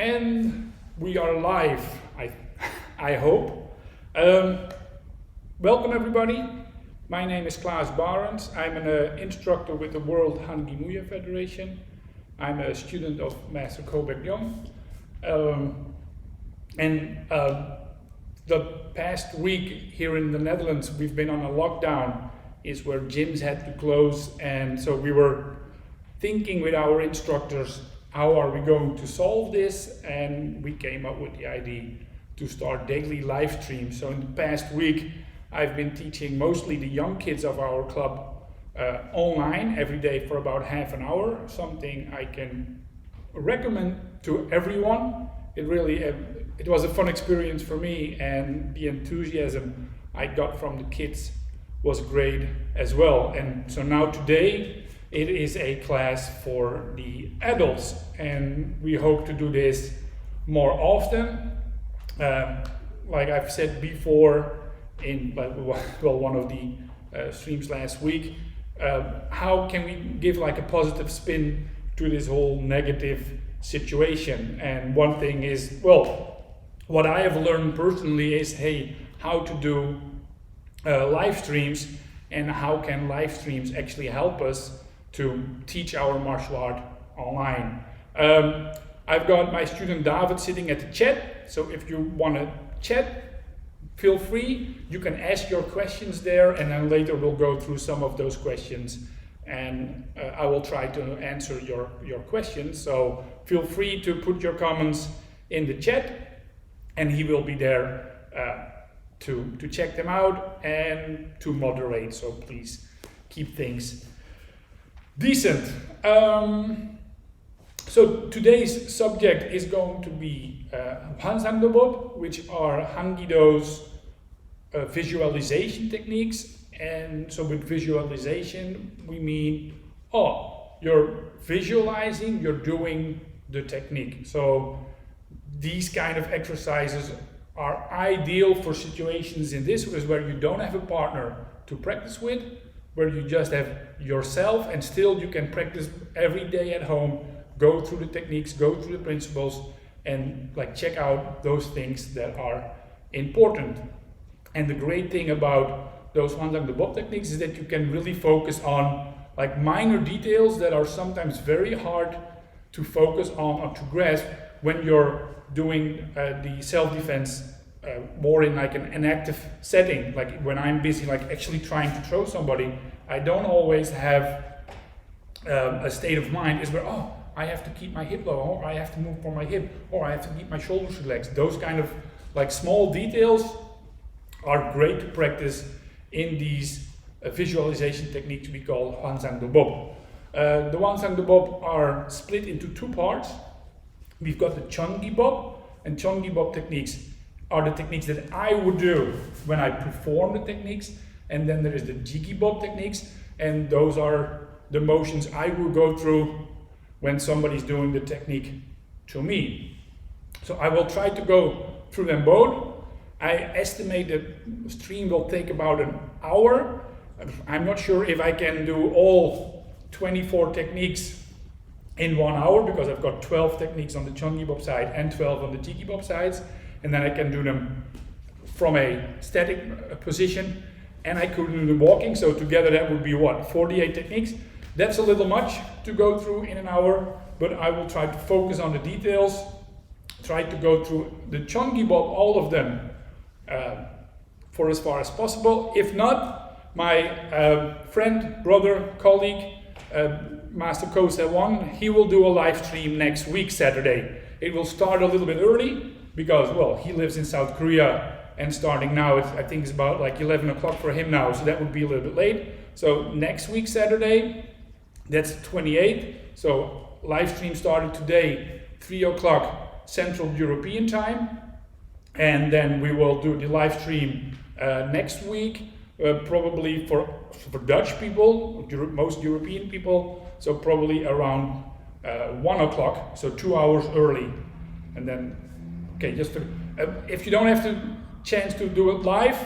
And we are live, I hope. Welcome everybody. My name is Klaas Barends. I'm an instructor with the World Hankimuye Federation. I'm a student of Master Kobe Young. The past week here in the Netherlands, we've been on a lockdown, is where gyms had to close, and so we were thinking with our instructors, how are we going to solve this? And we came up with the idea to start daily live streams. So in the past week, I've been teaching mostly the young kids of our club online every day for about half an hour, something I can recommend to everyone. It was a fun experience for me, and the enthusiasm I got from the kids was great as well. And so now today, it is a class for the adults, and we hope to do this more often. Like I've said before in one of the streams last week, how can we give like a positive spin to this whole negative situation? And one thing is, what I have learned personally is, how to do live streams, and how can live streams actually help us to teach our martial art online. I've got my student David sitting at the chat, so if you want to chat, feel free. You can ask your questions there, and then later we'll go through some of those questions, and I will try to answer your questions. So feel free to put your comments in the chat, and he will be there to check them out and to moderate, so please keep things decent. So today's subject is going to be Hwansangdobeop, which are Hankido's visualization techniques. And so with visualization, we mean, you're visualizing, you're doing the technique. So these kind of exercises are ideal for situations in this is where you don't have a partner to practice with, where you just have yourself, and still you can practice every day at home, go through the techniques, go through the principles, and check out those things that are important. And the great thing about those Hwansangdobeop techniques is that you can really focus on minor details that are sometimes very hard to focus on or to grasp when you're doing the self-defense more in an active setting. Like when I'm busy actually trying to throw somebody, I don't always have a state of mind is where I have to keep my hip low, or I have to move for my hip, or I have to keep my shoulders relaxed. Those kind of small details are great to practice in these visualization techniques we call Hwansangdobeop. The Hwansangdobeop are split into two parts. We've got the Clanjokop, and Clanjokop techniques are the techniques that I would do when I perform the techniques, and then there is the Jigibop techniques, and those are the motions I will go through when somebody's doing the technique to me. So I will try to go through them both. I estimate the stream will take about an hour. I'm not sure if I can do all 24 techniques in 1 hour, because I've got 12 techniques on the Clanjokop side and 12 on the Jigibop sides, and then I can do them from a static position, and I could do them walking, so together that would be 48 techniques. That's a little much to go through in an hour, but I will try to focus on the details, try to go through the Clanjokop, all of them, for as far as possible. If not, my friend, brother, colleague, Master Kobe, he will do a live stream next week, Saturday. It will start a little bit early because, he lives in South Korea, and starting now, I think it's about 11 o'clock for him now, so that would be a little bit late. So next week, Saturday, that's 28th. So live stream started today, 3 o'clock Central European time. And then we will do the live stream next week, probably for Dutch people, most European people, so probably around 1 o'clock, so 2 hours early. And then, if you don't have the chance to do it live,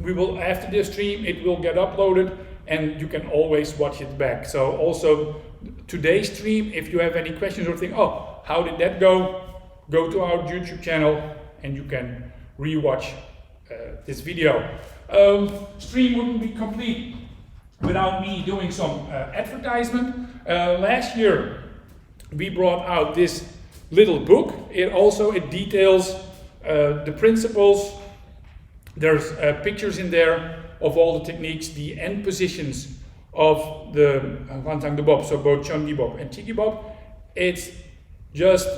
we will, after this stream, it will get uploaded, and you can always watch it back. So also today's stream, if you have any questions or think, how did that go? go to our YouTube channel and you can rewatch this video. Stream wouldn't be complete without me doing some advertisement. Last year we brought out this little book. It details the principles. There's pictures in there of all the techniques, the end positions of the Hwansangdobeop, so both Clanjokop and Clanjokop. It's just,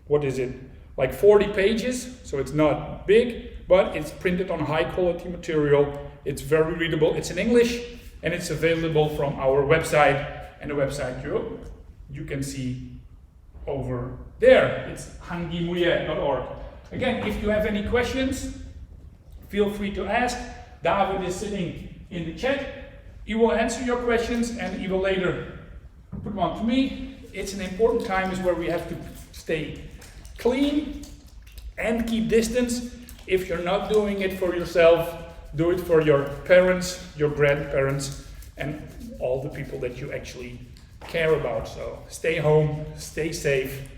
what is it, like 40 pages, so it's not big, but it's printed on high quality material. It's very readable. It's in English and it's available from our website, and the website you can see over there. It's hankimuye.org. Again, if you have any questions, feel free to ask. David is sitting in the chat. He will answer your questions and he will later put one to me. It's an important time where we have to stay clean and keep distance. If you're not doing it for yourself, do it for your parents, your grandparents, and all the people that you actually care about. So stay home, stay safe,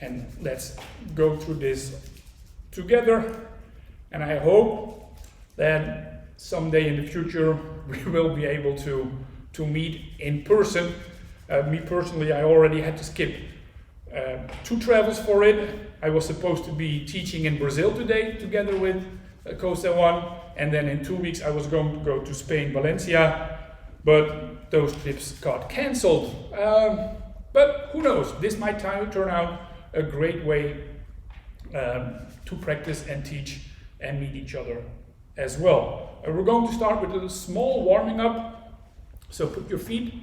and let's go through this together. And I hope that someday in the future we will be able to meet in person. Me personally, I already had to skip 2 travels for it. I was supposed to be teaching in Brazil today together with Costa One, and then in 2 weeks I was going to go to Spain, Valencia, but those trips got cancelled. But who knows, this might turn out a great way to practice and teach and meet each other as well. We're going to start with a small warming up. So put your feet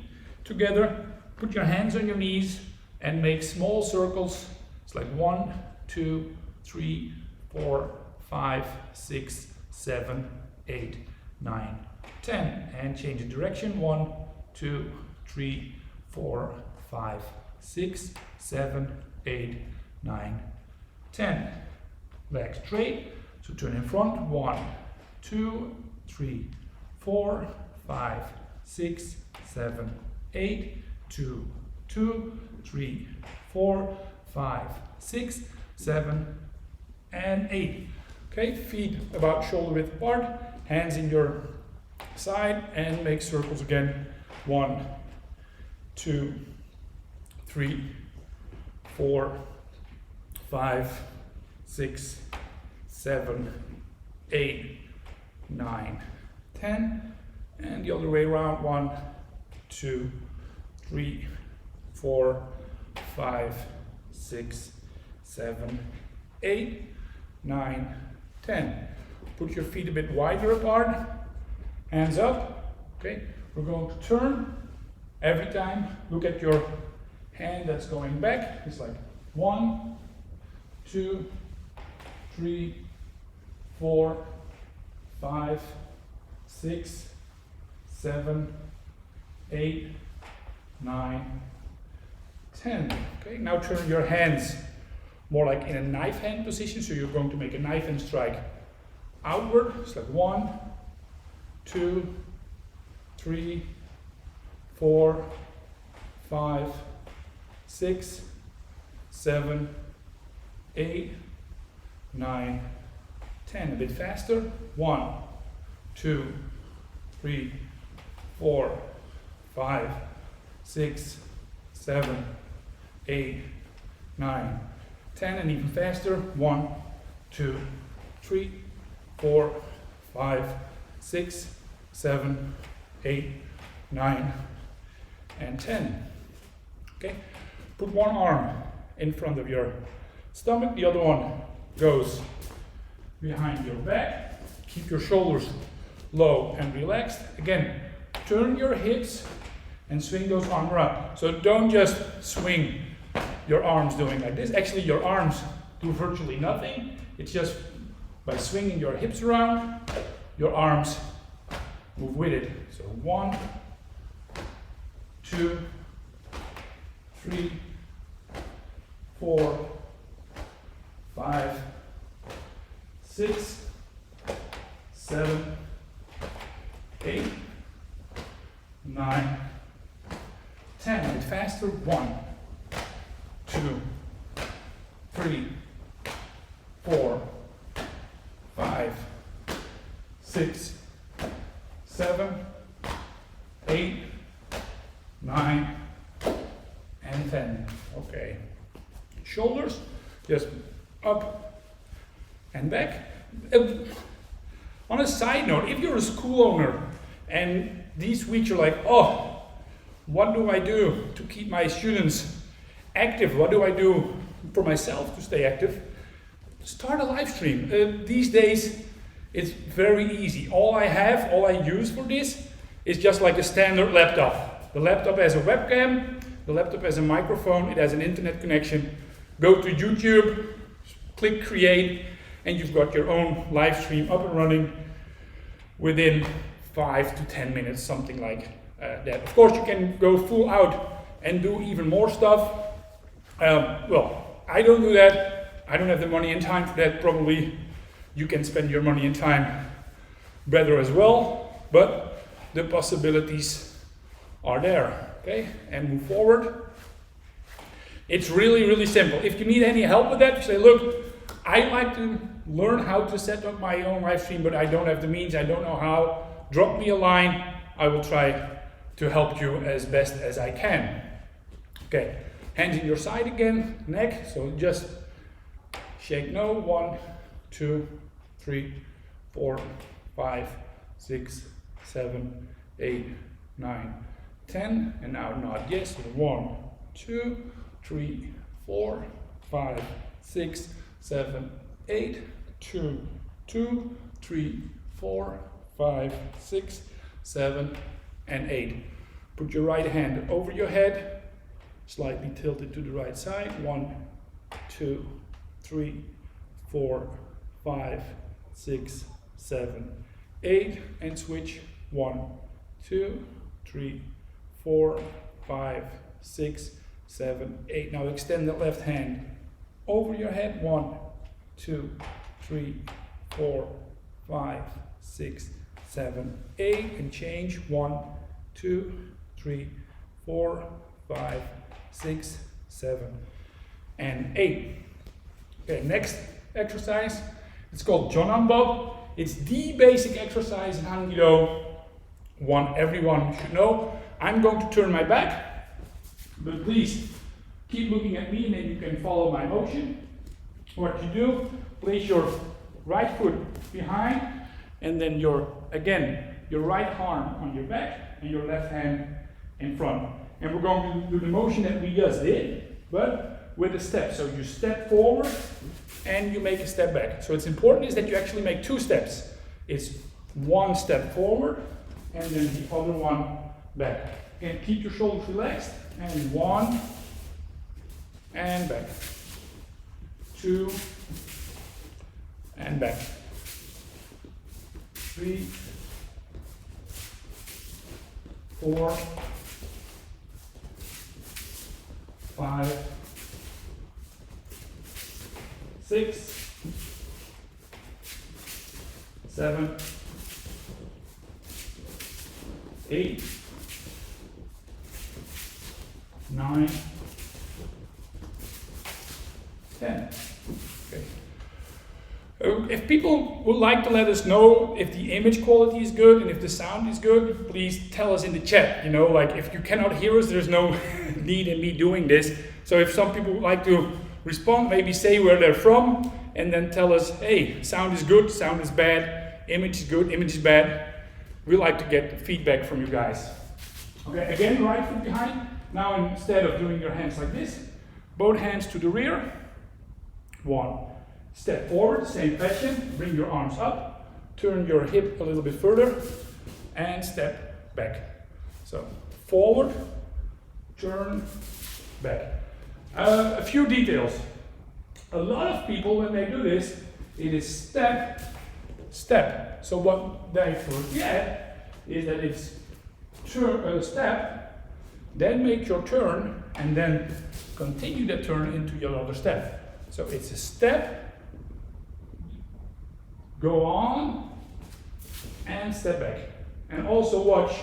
together, put your hands on your knees, and make small circles. It's like 1, 2, 3, 4, 5, 6, 7, 8, 9, 10. And change the direction. 1, 2, 3, 4, 5, 6, 7, 8, 9, 10. Legs straight. So turn in front. 1, 2, 3, 4, 5, 6, 7, 8, 2, 2, 3, 4, 5, 6, 7, and 8. Okay, feet about shoulder width apart, hands in your side, and make circles again. 1, 2, 3, 4, 5, 6, 7, 8, 9, 10, and the other way around. 1, 2, 3, 4, 5, 6, 7, 8, 9, 10. Put your feet a bit wider apart, hands up. Okay, we're going to turn. Every time, look at your hand that's going back. It's like 1, 2, 3, 4, 5, 6, 7, 8, 9, 10. Okay, now turn your hands more like in a knife hand position. So you're going to make a knife hand strike outward. It's like 1, 2, 3, 4, 5, 6, 7, 8, 9, 10. A bit faster. 1, 2, 3, 4, 5, 6, 7, 8, 9, 10, and even faster. 1, 2, 3, 4, 5, 6, 7, 8, 9, and 10. Okay, put one arm in front of your stomach, the other one goes behind your back. Keep your shoulders low and relaxed. Again, turn your hips and swing those arms around. So don't just swing your arms doing like this. Actually, your arms do virtually nothing. It's just by swinging your hips around, your arms move with it. So 1, 2, 3, 4, 5, 6, 7, 8, 9, 10. A bit faster. 1, 2, 3, 4, 5, 6, 7, 8, 9, and 10. Okay. Shoulders just up and back. On a side note, if you're a school owner and these weeks you're like, oh, what do I do to keep my students active? What do I do for myself to stay active? Start a live stream. These days it's very easy. All I use for this is just like a standard laptop. The laptop has a webcam, the laptop has a microphone, it has an internet connection. Go to YouTube, click create, and you've got your own live stream up and running within 5 to 10 minutes, something like that. Of course, you can go full out and do even more stuff. Well, I don't do that. I don't have the money and time for that. Probably you can spend your money and time better as well, but the possibilities are there. Okay, and move forward. It's really, really simple. If you need any help with that, you say, look, I'd like to learn how to set up my own live stream, but I don't have the means, I don't know how. Drop me a line. I will try to help you as best as I can. Okay, hands in your side again, neck. So just shake no. 1, 2, 3, 4, 5, 6, 7, 8, 9, 10. And now nod yes. 1, 2, 3, 4, 5, 6, 7, 8, 2, 2, 3, 4, 5, 6, 7, and 8. Put your right hand over your head, slightly tilted to the right side. 1, 2, 3, 4, 5, 6, 7, 8, and switch. 1, 2, 3, 4, 5, 6, 7, 8. Now extend the left hand over your head. 1, 2, 3, 4, 5, 6, 7, 8, and change. 1, 2, 3, 4, 5, 6, 7, and 8. Okay, next exercise. It's called Jonbo. It's the basic exercise in Hankido. One everyone should know. I'm going to turn my back, but please keep looking at me and then you can follow my motion. What you do, place your right foot behind and then your right arm on your back and your left hand in front. And we're going to do the motion that we just did, but with a step. So you step forward and you make a step back. So it's important is that you actually make 2 steps. It's 1 step forward and then the other one back. And keep your shoulders relaxed. And 1 and back. 2 and back. 3, 4, 5, 6, 7, 8, 9, 10. Okay. If people would like to let us know if the image quality is good and if the sound is good, please tell us in the chat. You know, like if you cannot hear us, there's no need in me doing this. So if some people would like to respond, maybe say where they're from and then tell us, hey, sound is good, sound is bad, image is good, image is bad. We like to get feedback from you guys. Okay, again, right foot behind. Now instead of doing your hands like this, both hands to the rear. 1. Step forward, same fashion, bring your arms up, turn your hip a little bit further, and step back. So, forward, turn, back. A few details. A lot of people, when they do this, it is step, step. So what they forget is that it's step, then make your turn, and then continue that turn into your other step. So it's a step, go on, and step back. And also watch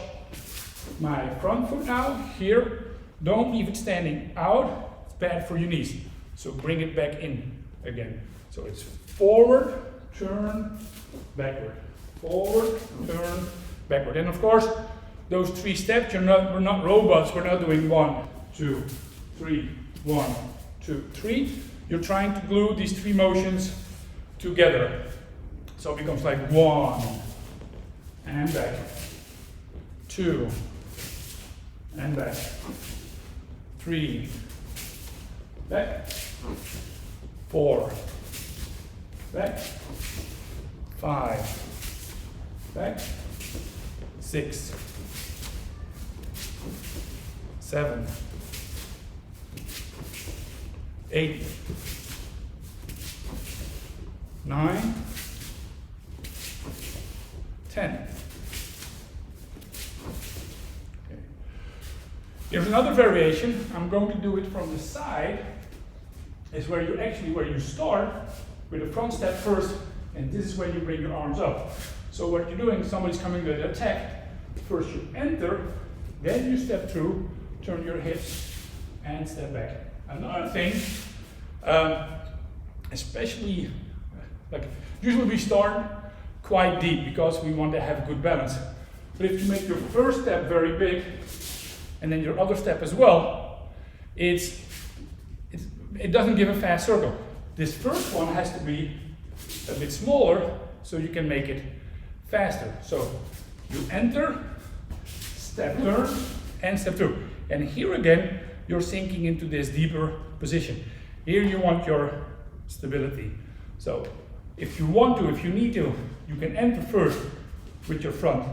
my front foot now, here. Don't leave it standing out, it's bad for your knees. So bring it back in again. So it's forward, turn, backward. Forward, turn, backward. And of course, those 3 steps, we're not robots, we're not doing 1, 2, 3, 1, 2, 3. You're trying to glue these 3 motions together. So it becomes like 1, and back, 2, and back, 3, back, 4, back, 5, back, 6, 7, 8, 9, 10. Okay. Here's another variation. I'm going to do it from the side. Is where you start with the front step first, and this is when you bring your arms up. So what you're doing, somebody's coming with an attack. First you enter, then you step through, turn your hips, and step back. Another thing, especially, usually we start quite deep because we want to have good balance. But if you make your first step very big, and then your other step as well, it doesn't give a fast circle. This first one has to be a bit smaller so you can make it faster. So you enter, step turn, and step through. And here again, you're sinking into this deeper position. Here you want your stability. So if you need to, you can enter first with your front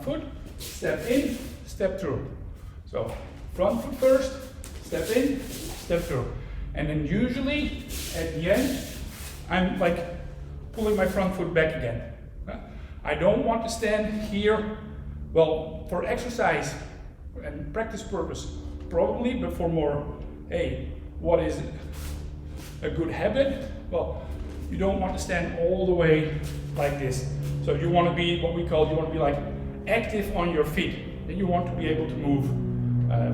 foot, step in, step through. So front foot first, step in, step through. And then usually at the end, I'm like pulling my front foot back again. I don't want to stand here, well, for exercise and practice purpose, probably, but for more, hey, what is a good habit? Well, you don't want to stand all the way like this. So you want to be what we call, you want to be like active on your feet. Then you want to be able to move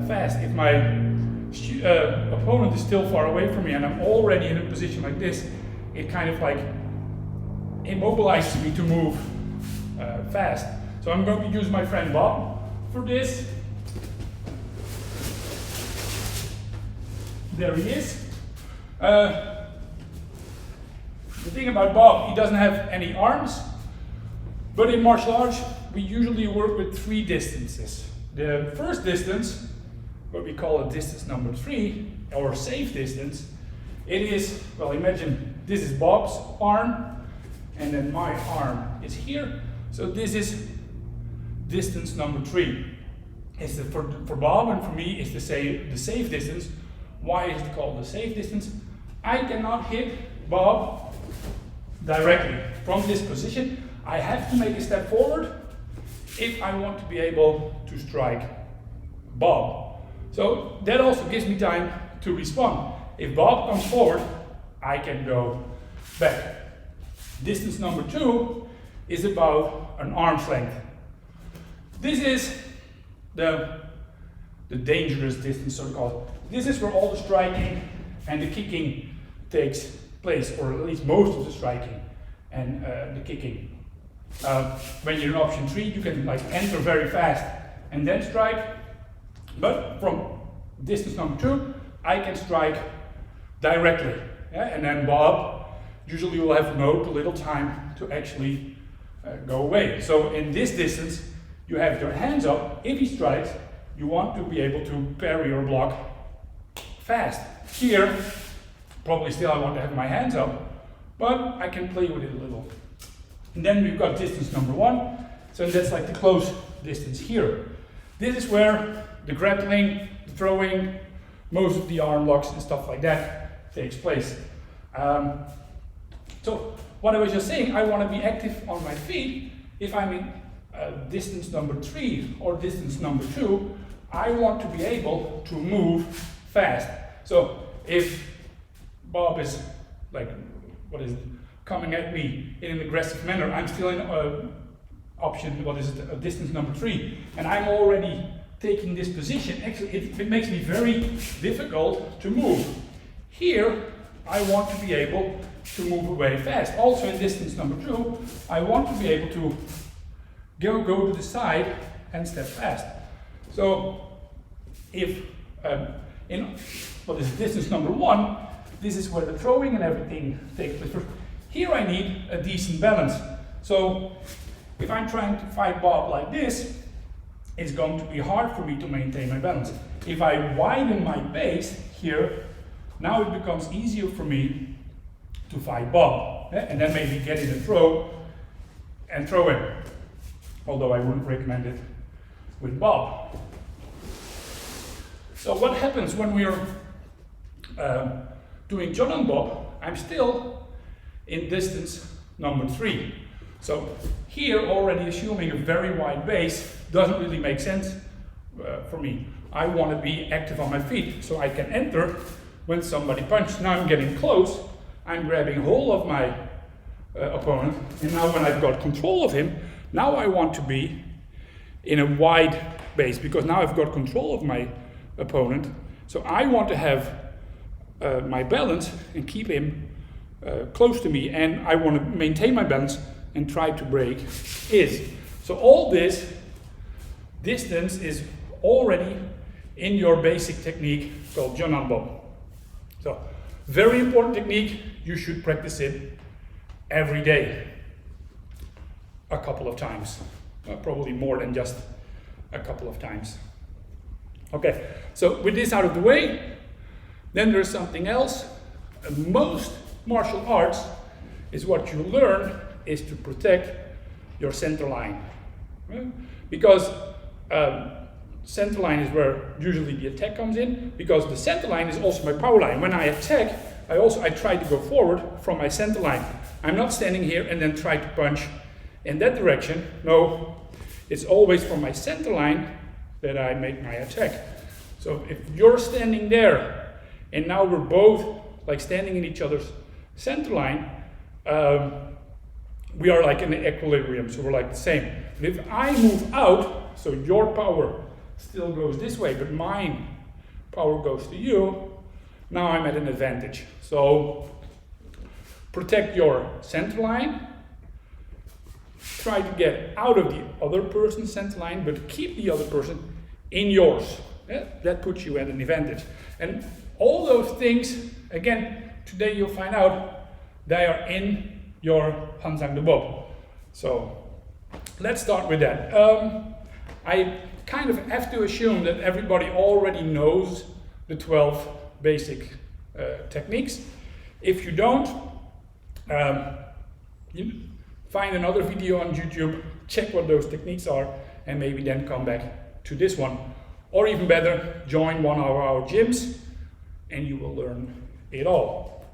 fast. If my opponent is still far away from me and I'm already in a position like this, it kind of like immobilizes me to move fast. So I'm going to use my friend Bob for this. There he is. The thing about Bob, he doesn't have any arms, but in martial arts we usually work with 3 distances. The first distance, what we call a distance number 3, or safe distance, it is, well, imagine this is Bob's arm, and then my arm is here. So this is distance number 3. It's for Bob and for me, it's the safe distance. Why is it called the safe distance? I cannot hit Bob directly from this position. I have to make a step forward if I want to be able to strike Bob. So that also gives me time to respond. If Bob comes forward, I can go back. Distance number 2 is about an arm's length. This is the dangerous distance, so called. This is where all the striking and the kicking takes place, or at least most of the striking and the kicking. When you're in option 3, you can like enter very fast and then strike. But from distance number 2, I can strike directly. Yeah? And then Bob usually will have no little time to actually go away. So in this distance, you have your hands up. If he strikes, you want to be able to parry or block fast. Here, probably still I want to have my hands up, but I can play with it a little. And then we've got distance number 1. So that's like the close distance here. This is where the grappling, the throwing, most of the arm locks and stuff like that takes place. So what I was just saying, I want to be active on my feet. If I'm in distance number 3 or distance number 2, I want to be able to move fast. So if Bob is like, coming at me in an aggressive manner, I'm still in option, distance number 3, and I'm already taking this position. Actually, it makes me very difficult to move. Here, I want to be able to move away fast. Also in distance number 2, I want to be able to go to the side and step fast. So if this is distance number 1, this is where the throwing and everything takes place. Here I need a decent balance. So if I'm trying to fight Bob like this, it's going to be hard for me to maintain my balance. If I widen my base here, now it becomes easier for me to fight Bob. And then maybe get in a throw and throw in. Although I wouldn't recommend it with Bob. So what happens when we're doing Jonbo? I'm still in distance number 3. So here, already assuming a very wide base doesn't really make sense for me. I want to be active on my feet, so I can enter when somebody punches. Now I'm getting close, I'm grabbing hold of my opponent, and now when I've got control of him, now I want to be in a wide base, because now I've got control of my opponent. So I want to have my balance and keep him close to me, and I want to maintain my balance and try to break his. So all this distance is already in your basic technique called Jonbo. So very important technique, you should practice it every day, a couple of times, probably more than just a couple of times. Okay, so with this out of the way, then there's something else. Most martial arts is what you learn is to protect your center line. Because center line is where usually the attack comes in, because the center line is also my power line. When I attack, I try to go forward from my center line. I'm not standing here and then try to punch in that direction. No, it's always from my center line that I make my attack. So if you're standing there and now we're both like standing in each other's center line, we are like in equilibrium, so we're like the same. But if I move out, so your power still goes this way, but mine power goes to you, now I'm at an advantage. So protect your center line, try to get out of the other person's center line, but keep the other person in yours. Yeah? That puts you at an advantage. And all those things, again, today you'll find out they are in your Hwansangdobeop. So let's start with that. I kind of have to assume that everybody already knows the 12 basic techniques. If you don't, you find another video on YouTube, check what those techniques are, and maybe then come back to this one. Or even better, join one of our gyms and you will learn it all.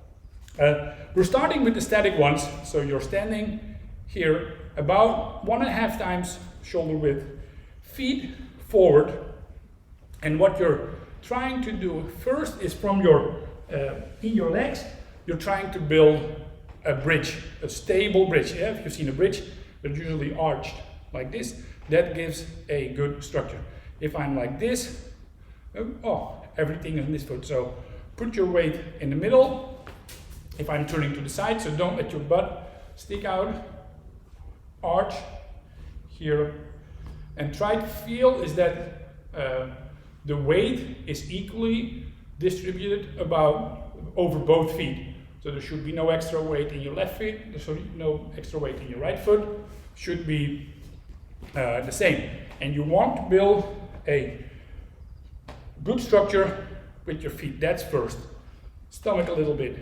We're starting with the static ones. So you're standing here about 1.5 times shoulder width, feet forward. And what you're trying to do first is from in your legs, you're trying to build a bridge, a stable bridge. Yeah? If you've seen a bridge, they're usually arched like this. That gives a good structure. If I'm like this, everything is in this foot. So put your weight in the middle. If I'm turning to the side, so don't let your butt stick out. Arch here. And try to feel is that the weight is equally distributed over both feet. So there should be no extra weight in your left foot, there should be no extra weight in your right foot. Should be the same. And you want to build a good structure with your feet. That's first. Stomach a little bit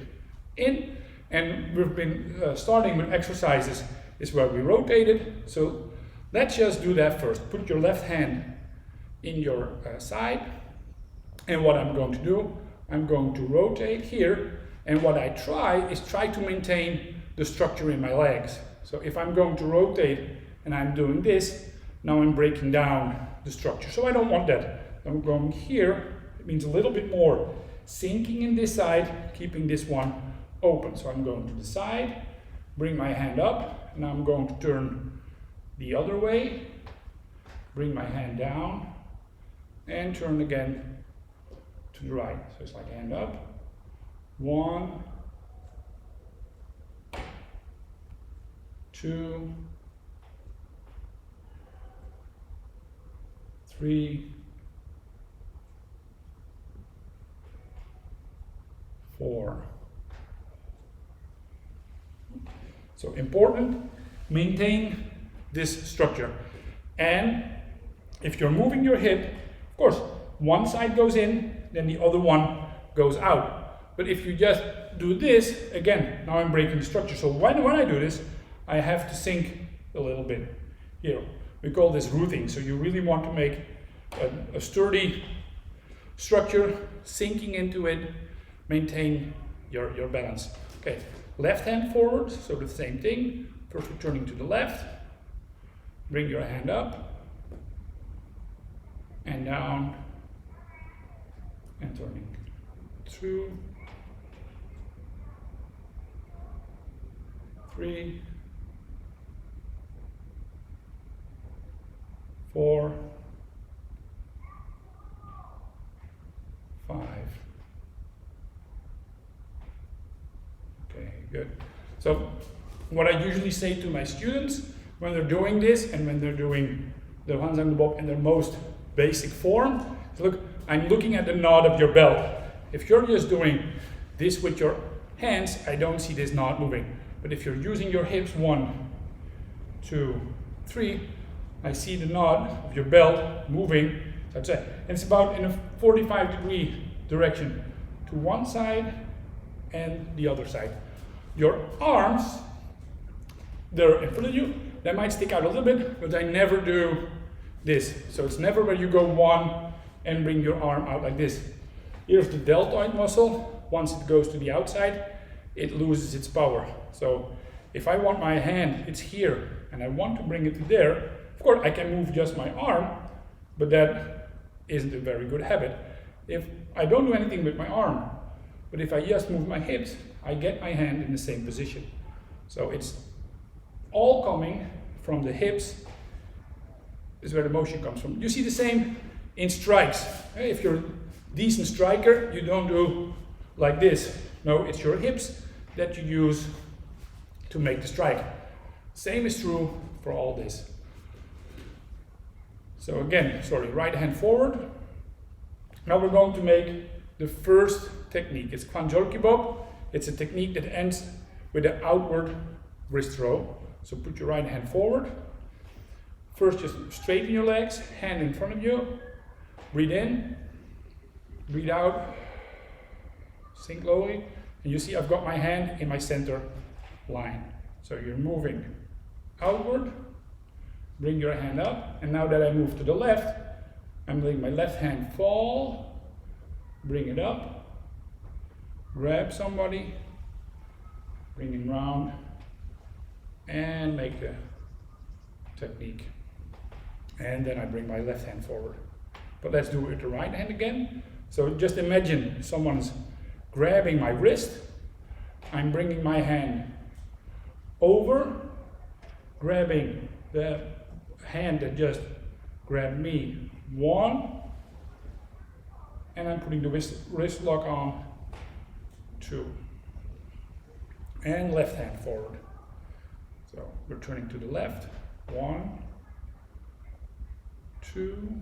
in. And we've been starting with exercises is where we rotate it. So let's just do that first. Put your left hand in your side. And what I'm going to do, I'm going to rotate here. And what I try to maintain the structure in my legs. So if I'm going to rotate and I'm doing this, now I'm breaking down the structure. So I don't want that. I'm going here. It means a little bit more sinking in this side, keeping this one open. So I'm going to the side, bring my hand up, and I'm going to turn the other way, bring my hand down, and turn again to the right. So it's like hand up, 1, 2, 3, 4. So important, maintain this structure. And if you're moving your hip, of course, one side goes in, then the other one goes out. But if you just do this, again, now I'm breaking the structure. So when I do this, I have to sink a little bit here. We call this rooting. So you really want to make a sturdy structure, sinking into it, maintain your balance. Okay, left hand forward, so the same thing. First we're turning to the left, bring your hand up, and down, and turning. 2, 3, 4, 5. Okay, good. So what I usually say to my students when they're doing this and when they're doing the Hwansangdobeop in their most basic form is, look, I'm looking at the knot of your belt. If you're just doing this with your hands, I don't see this knot moving. But if you're using your hips, 1, 2, 3, I see the knot of your belt moving. That's it. And it's about in a 45-degree direction to one side and the other side. Your arms, they're in front of you. They might stick out a little bit, but I never do this. So it's never where you go 1 and bring your arm out like this. Here's the deltoid muscle. Once it goes to the outside, it loses its power. So if I want my hand, it's here, and I want to bring it to there, of course I can move just my arm, but that isn't a very good habit. If I don't do anything with my arm, but if I just move my hips, I get my hand in the same position. So it's all coming from the hips, is where the motion comes from. You see the same in strikes. If you're a decent striker, you don't do like this. No, it's your hips that you use to make the strike. Same is true for all this. So again, right hand forward. Now we're going to make the first technique. It's Clanjokop. It's a technique that ends with an outward wrist throw. So put your right hand forward. First, just straighten your legs, hand in front of you. Breathe in, breathe out, sink slowly. And you see I've got my hand in my center line. So you're moving outward, bring your hand up. And now that I move to the left, I'm letting my left hand fall, bring it up, grab somebody, bring it round, and make the technique. And then I bring my left hand forward. But let's do it with the right hand again. So just imagine someone's grabbing my wrist. I'm bringing my hand over, grabbing the hand that just grabbed me. 1, and I'm putting the wrist lock on. 2, and left hand forward. So we're turning to the left. 1, 2,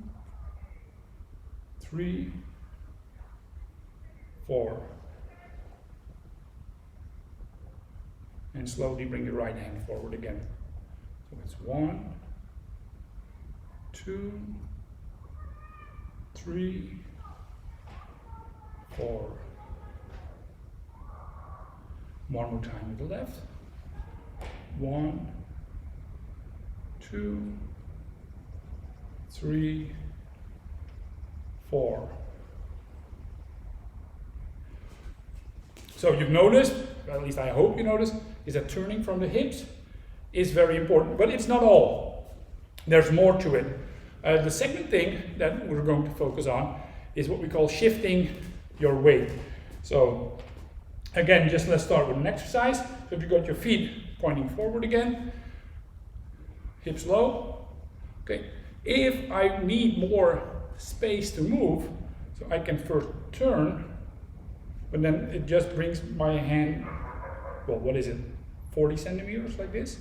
3, 4. And slowly bring your right hand forward again. So it's 1, 2, 3, 4. One more time with the left. 1, 2, 3, 4. So you've noticed, at least I hope you noticed, is that turning from the hips is very important, but it's not all. There's more to it. The second thing that we're going to focus on is what we call shifting your weight. So again, just let's start with an exercise. So if you got your feet pointing forward again, hips low. Okay. If I need more space to move, so I can first turn, but then it just brings my hand, well, what is it, 40 centimeters like this?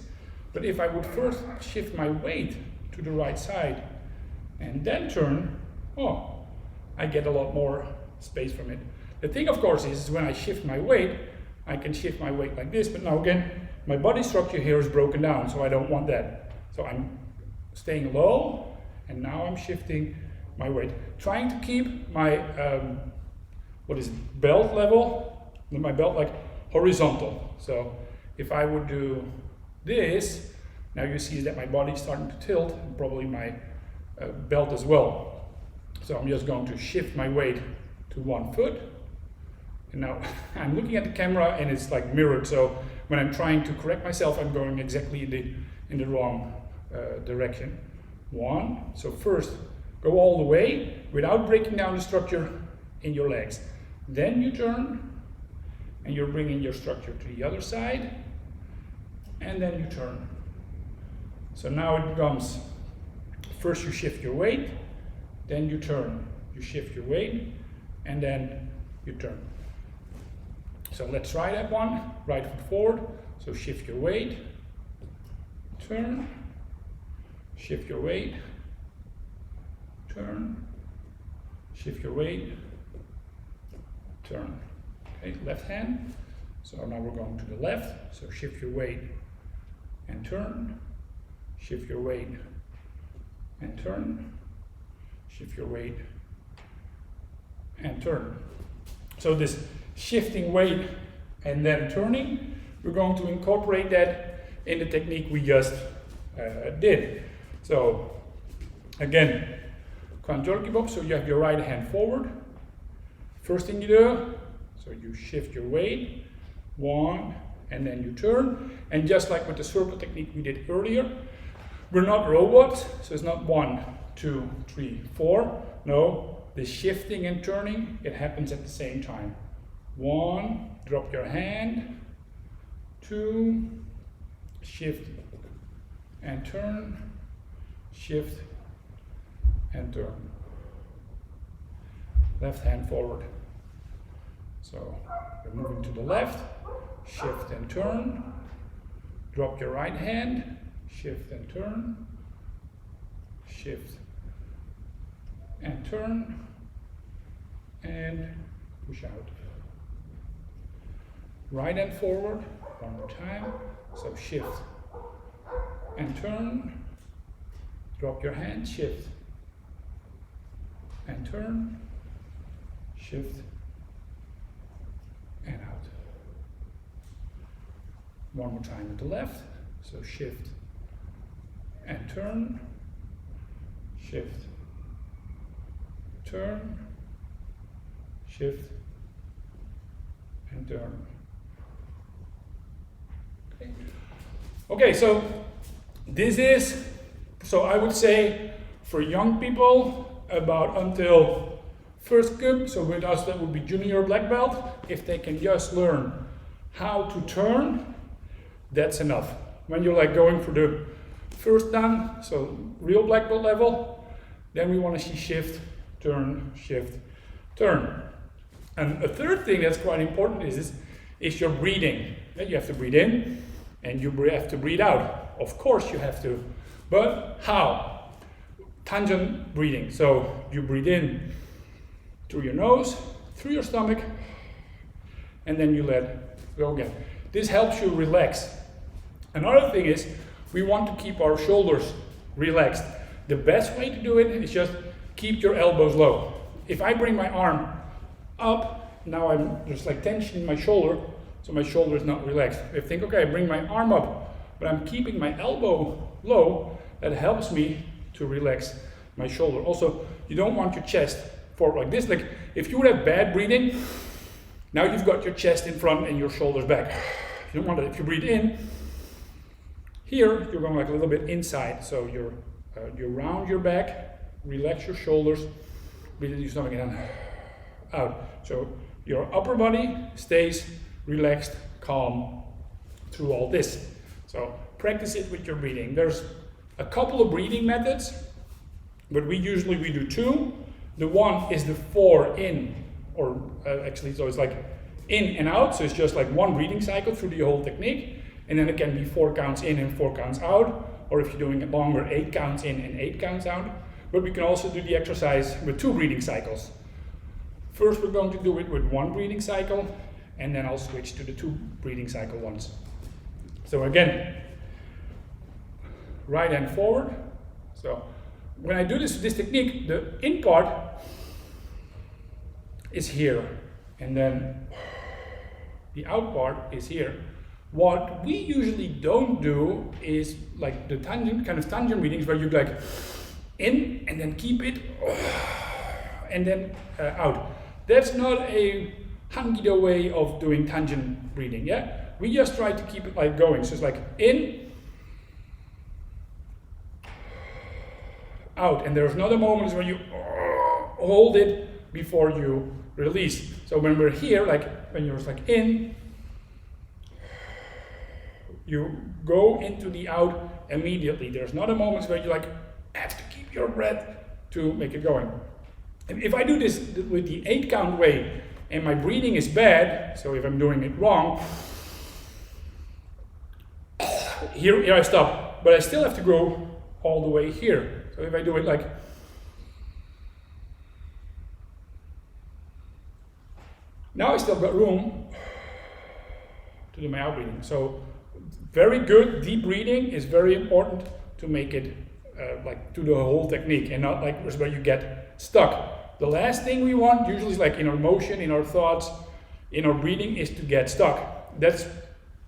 But if I would first shift my weight to the right side and then turn, I get a lot more space from it. The thing, of course, is when I shift my weight, I can shift my weight like this, but now again, my body structure here is broken down, so I don't want that. So I'm staying low, and now I'm shifting my weight. Trying to keep my, belt level, my belt like horizontal. So if I would do this, now you see that my body's starting to tilt, and probably my belt as well. So I'm just going to shift my weight to one foot. And now I'm looking at the camera and it's like mirrored, so when I'm trying to correct myself, I'm going exactly in the wrong direction. One, so first go all the way without breaking down the structure in your legs. Then you turn and you're bringing your structure to the other side, and then you turn. So now it becomes, first you shift your weight, then you turn. You shift your weight, and then you turn. So let's try that one. Right foot forward. So shift your weight, turn, shift your weight, turn, shift your weight, turn. Okay, left hand. So now we're going to the left. So shift your weight and turn, shift your weight and turn, shift your weight and turn. So this shifting weight and then turning, we're going to incorporate that in the technique we just did. So again, Clanjokop, so you have your right hand forward. First thing you do, so you shift your weight, one, and then you turn. And just like with the circle technique we did earlier, we're not robots, so it's not 1, 2, 3, 4. No, the shifting and turning, it happens at the same time. 1, drop your hand. 2, shift and turn, shift and turn. Left hand forward. So we're moving to the left, shift and turn, drop your right hand, shift and turn, shift and turn, and push out. Right hand forward, one more time. So shift and turn, drop your hand, shift and turn, shift and out. One more time at the left. So shift and turn, shift, turn, shift and turn. Okay, so this is, so I would say for young people about until first cup, so with us that would be junior black belt, if they can just learn how to turn, that's enough. When you're like going for the first dan, so real black belt level, then we want to see shift, turn, turn. And a third thing that's quite important is your breathing. You have to breathe in and you have to breathe out. Of course you have to, but how? Tangent breathing. So you breathe in through your nose, through your stomach, and then you let go again. This helps you relax. Another thing is we want to keep our shoulders relaxed. The best way to do it is just keep your elbows low. If I bring my arm up, now there's like tension in my shoulder, so my shoulder is not relaxed. If I think, okay, I bring my arm up, but I'm keeping my elbow low, that helps me to relax my shoulder. Also, you don't want your chest forward like this. Like if you would have bad breathing, now you've got your chest in front and your shoulders back. You don't want it. If you breathe in, here you're going like a little bit inside. So you round your back, relax your shoulders, breathe into your stomach and then out. So your upper body stays relaxed, calm through all this. So practice it with your breathing. There's a couple of breathing methods, but we do two. The one is the 4 in, or actually, so it's like in and out. So it's just like one breathing cycle through the whole technique. and then it can be 4 counts in and 4 counts out, or if you're doing it longer, 8 counts in and 8 counts out. But we can also do the exercise with 2 breathing cycles. First, we're going to do it with 1 breathing cycle, and then I'll switch to the 2 breathing cycle ones. So again, right hand forward. So when I do this technique, the in part is here, and then the out part is here. What we usually don't do is like the tangent, kind of tangent breathings where you like in and then keep it and then out. That's not a Hankido way of doing tangent breathing, yeah? We just try to keep it like going. So it's like in, out, and there's not a moment where you hold it before you release. So when we're here, like when you're like in, you go into the out immediately. There's not a moment where you like have to keep your breath to make it going. And if I do this with the 8 count way and my breathing is bad, so if I'm doing it wrong, here I stop, but I still have to go all the way here. So if I do it like now, I still got room to do my out breathing. So very good deep breathing is very important to make it like to the whole technique, and not like where you get stuck. The last thing we want usually is like in our motion, in our thoughts, in our breathing is to get stuck. That's,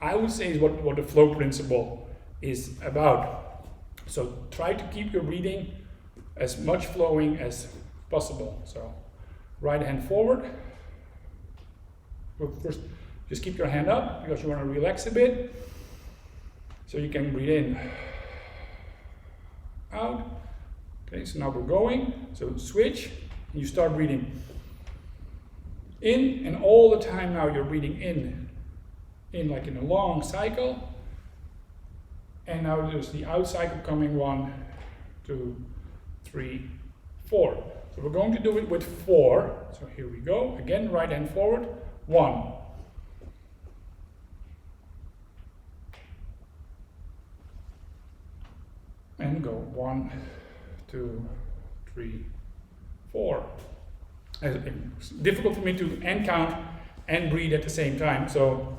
I would say, is what the flow principle is about. So try to keep your breathing as much flowing as possible. So right hand forward. First, just keep your hand up because you want to relax a bit. So you can breathe in, out. Okay, so now we're going. So switch, and you start breathing in, and all the time now you're breathing in like in a long cycle. And now there's the out cycle coming 1, 2, 3, 4. So we're going to do it with 4. So here we go. Again, right hand forward. 1. And go 1, 2, 3, 4. It's difficult for me to end count and breathe at the same time, so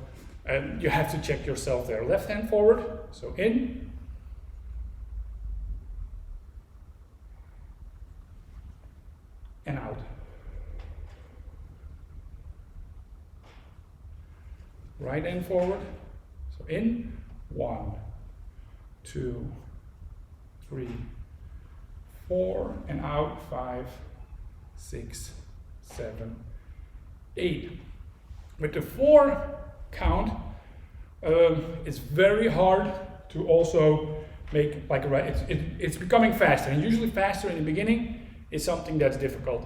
you have to check yourself there. Left hand forward, so in. And out. Right hand forward, so in. 1, 2, 3, 4, and out. 5, 6, 7, 8. With the 4 count, it's very hard to also make like a right. It's becoming faster, and usually faster in the beginning is something that's difficult.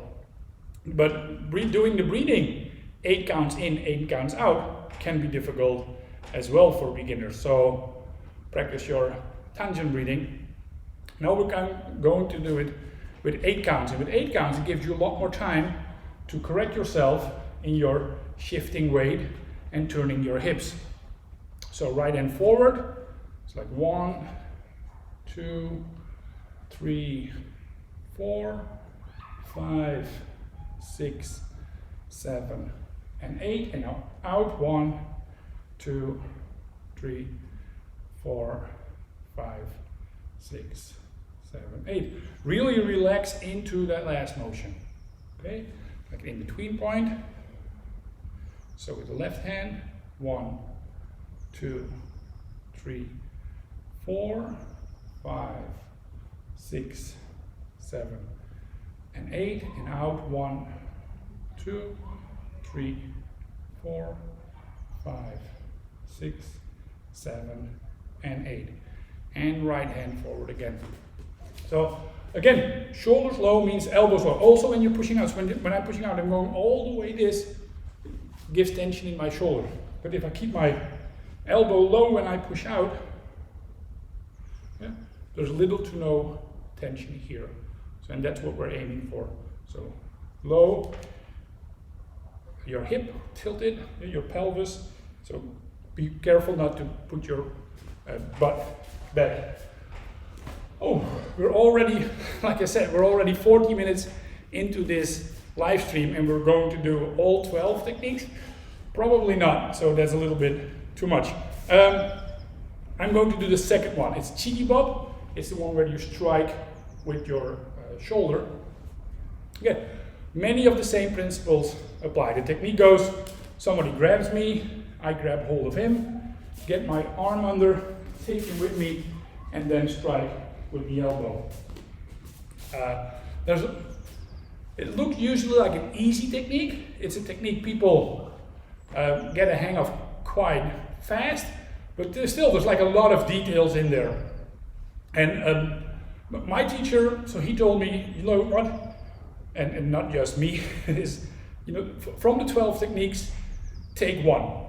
But doing the breathing 8 counts in, 8 counts out can be difficult as well for beginners. So practice your tangent breathing. Now we're going to do it with 8 counts. And with 8 counts, it gives you a lot more time to correct yourself in your shifting weight and turning your hips. So right hand forward. It's like 1, 2, 3, 4, 5, 6, 7, and 8. And now out. 1, 2, 3, 4, 5, 6, 7, 8. Really relax into that last motion. Okay, like in between point. So with the left hand, 1, 2, 3, 4, 5, 6, 7, and 8. And out. 1, 2, 3, 4, 5, 6, 7, and 8. And right hand forward again. So again, shoulders low means elbows low. Also when you're pushing out, so when I'm pushing out, I'm going all the way this, gives tension in my shoulder. But if I keep my elbow low when I push out, yeah, there's little to no tension here. So, and that's what we're aiming for. So your hip tilted, your pelvis. So be careful not to put your butt back. Oh, we're already, like I said, we're already 40 minutes into this live stream and we're going to do all 12 techniques? Probably not, so that's a little bit too much. I'm going to do the second one. It's Cheeky Bop. It's the one where you strike with your shoulder. Okay, many of the same principles apply. The technique goes, somebody grabs me, I grab hold of him, get my arm under, take him with me, and then strike with the elbow. It looks usually like an easy technique. It's a technique people get a hang of quite fast, but there's like a lot of details in there. And my teacher, so he told me, you know what, and not just me, is, you know, from the 12 techniques, take one.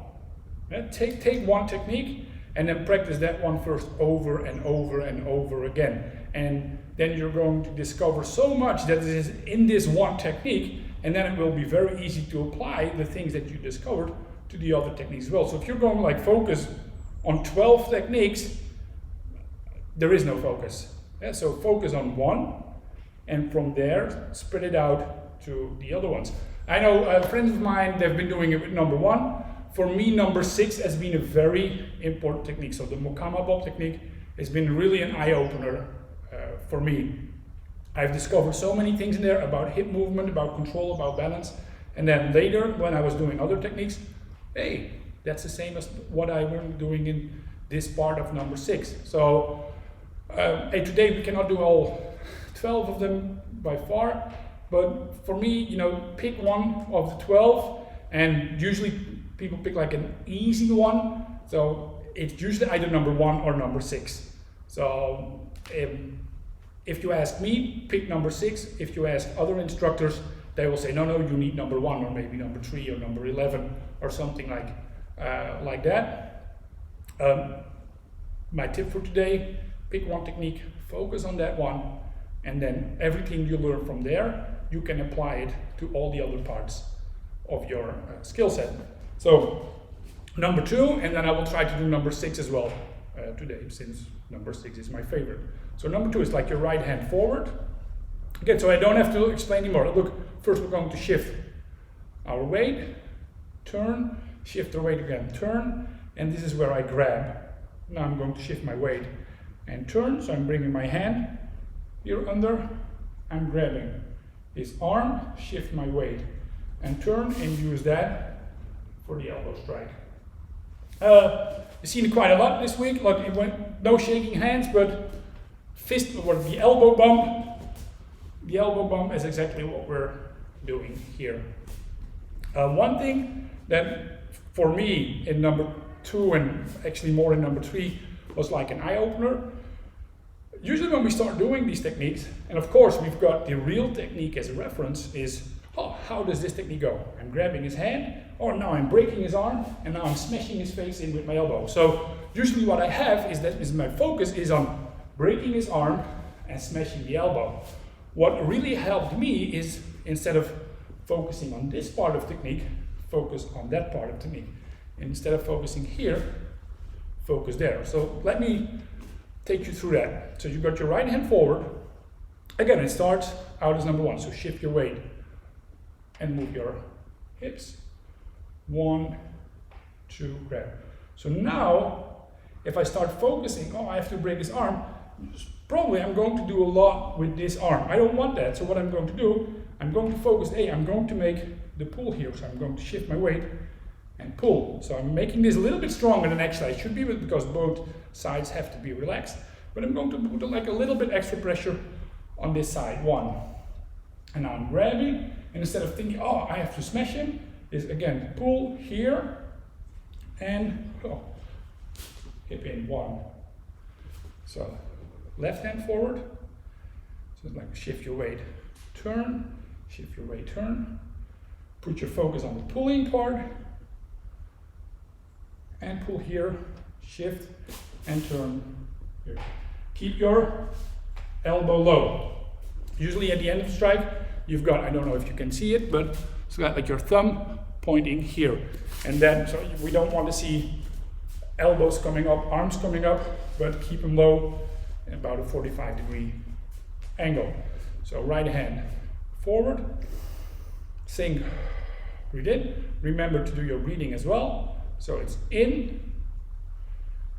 Take one technique and then practice that one first over and over and over again. And then you're going to discover so much that is in this one technique, and then it will be very easy to apply the things that you discovered to the other techniques as well. So if you're going to like focus on 12 techniques, there is no focus. Yeah, so focus on one, and from there spread it out to the other ones. I know friends of mine, they've been doing it with number 1. For me, number 6 has been a very important technique. So the Moama Bop technique has been really an eye-opener for me. I've discovered so many things in there about hip movement, about control, about balance. And then later, when I was doing other techniques, hey, that's the same as what I was doing in this part of number 6. So hey, today we cannot do all 12 of them by far, but for me, you know, pick one of the 12, and usually people pick like an easy one. So it's usually either number 1 or number 6. So if you ask me, pick number 6. If you ask other instructors, they will say, no, you need number 1 or maybe number 3 or number 11 or something like that. My tip for today, pick one technique, focus on that one, and then everything you learn from there, you can apply it to all the other parts of your skill set. So number 2, and then I will try to do number 6 as well today, since number 6 is my favorite. So number 2 is like your right hand forward. Okay, so I don't have to explain anymore. Look, first we're going to shift our weight, turn, shift the weight again, turn, and this is where I grab. Now I'm going to shift my weight and turn, so I'm bringing my hand here under, I'm grabbing his arm, shift my weight and turn, and use that for the elbow strike. You've seen it quite a lot this week, like it went, no shaking hands, but fist or the elbow bump. The elbow bump is exactly what we're doing here. One thing that for me in number 2 and actually more in number 3 was like an eye-opener. Usually when we start doing these techniques, and of course we've got the real technique as a reference, is, oh, how does this technique go? I'm grabbing his hand, or now I'm breaking his arm, and now I'm smashing his face in with my elbow. So usually what I have is my focus is on breaking his arm and smashing the elbow. What really helped me is, instead of focusing on this part of technique, focus on that part of technique. Instead of focusing here, focus there. So let me take you through that. So you've got your right hand forward. Again, it starts out as number 1. So shift your weight and move your hips. 1, 2, grab. So now, if I start focusing, oh, I have to break his arm, probably I'm going to do a lot with this arm. I don't want that. So what I'm going to do, I'm going to focus, I'm going to make the pull here. So I'm going to shift my weight and pull. So I'm making this a little bit stronger than actually I should be, because both sides have to be relaxed. But I'm going to put like a little bit extra pressure on this side. 1. And now I'm grabbing, and instead of thinking, oh, I have to smash him, is again pull here and hip in. 1. So left hand forward. So it's like shift your weight, turn, shift your weight, turn. Put your focus on the pulling part. And pull here, shift, and turn here. Keep your elbow low. Usually at the end of the strike, you've got, I don't know if you can see it, but it's got like your thumb pointing here. And then, so we don't want to see elbows coming up, arms coming up, but keep them low, about a 45-degree angle. So right hand forward, sink, breathe in. Remember to do your breathing as well. So it's in,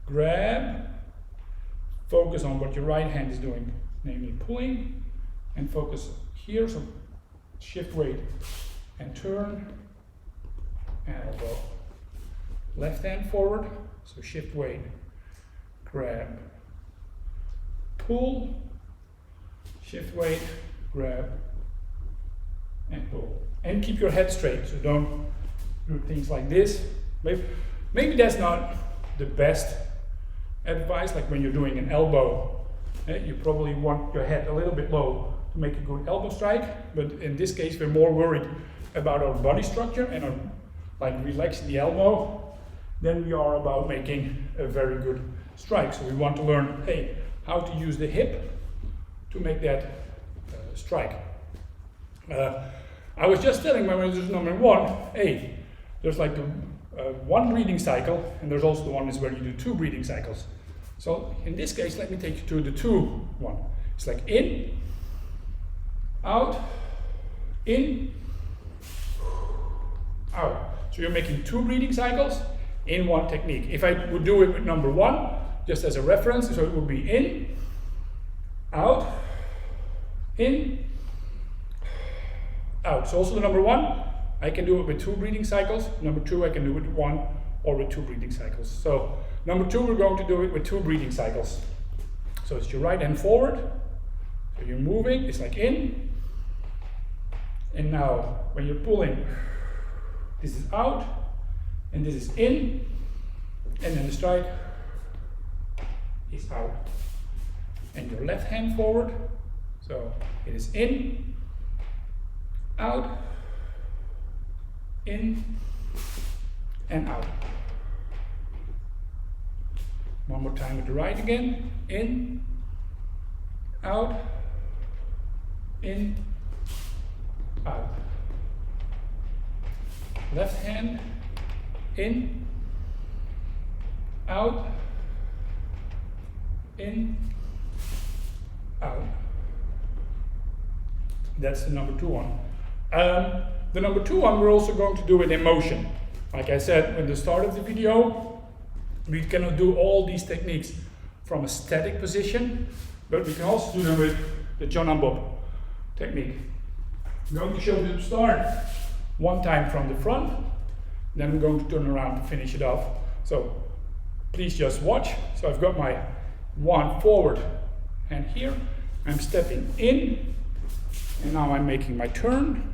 grab, focus on what your right hand is doing, namely pulling, and focus here, so shift weight and turn, and elbow. Left hand forward, so shift weight, grab, pull, shift weight, grab, and pull. And keep your head straight, so don't do things like this. Maybe that's not the best advice, like when you're doing an elbow, you probably want your head a little bit low to make a good elbow strike, but in this case we're more worried about our body structure and our, like relaxing the elbow than we are about making a very good strike. So we want to learn, hey, how to use the hip to make that strike. I was just telling my users number one, hey, there's like the one breathing cycle, and there's also the one is where you do 2 breathing cycles. So in this case, let me take you to the 2 one. It's like in, out, in, out. So you're making 2 breathing cycles in one technique. If I would do it with number 1, just as a reference, so it would be in, out, in, out. So also the number 1, I can do it with 2 breathing cycles. Number 2, I can do it with 1 or with 2 breathing cycles. So number 2, we're going to do it with 2 breathing cycles. So it's your right hand forward. So you're moving, it's like in. And now when you're pulling, this is out and this is in. And then the strike is out. And your left hand forward. So it is in, out, in, and out. One more time with the right again. In, out, in, out. Left hand, in, out, in, out. That's the number 2 one. The number 2 one, we're also going to do it in motion. Like I said at the start of the video, we cannot do all these techniques from a static position, but we can also do them with the Jonbo technique. I'm going to show you the start one time from the front, then I'm going to turn around to finish it off. So please just watch. So I've got my one forward hand here, I'm stepping in, and now I'm making my turn,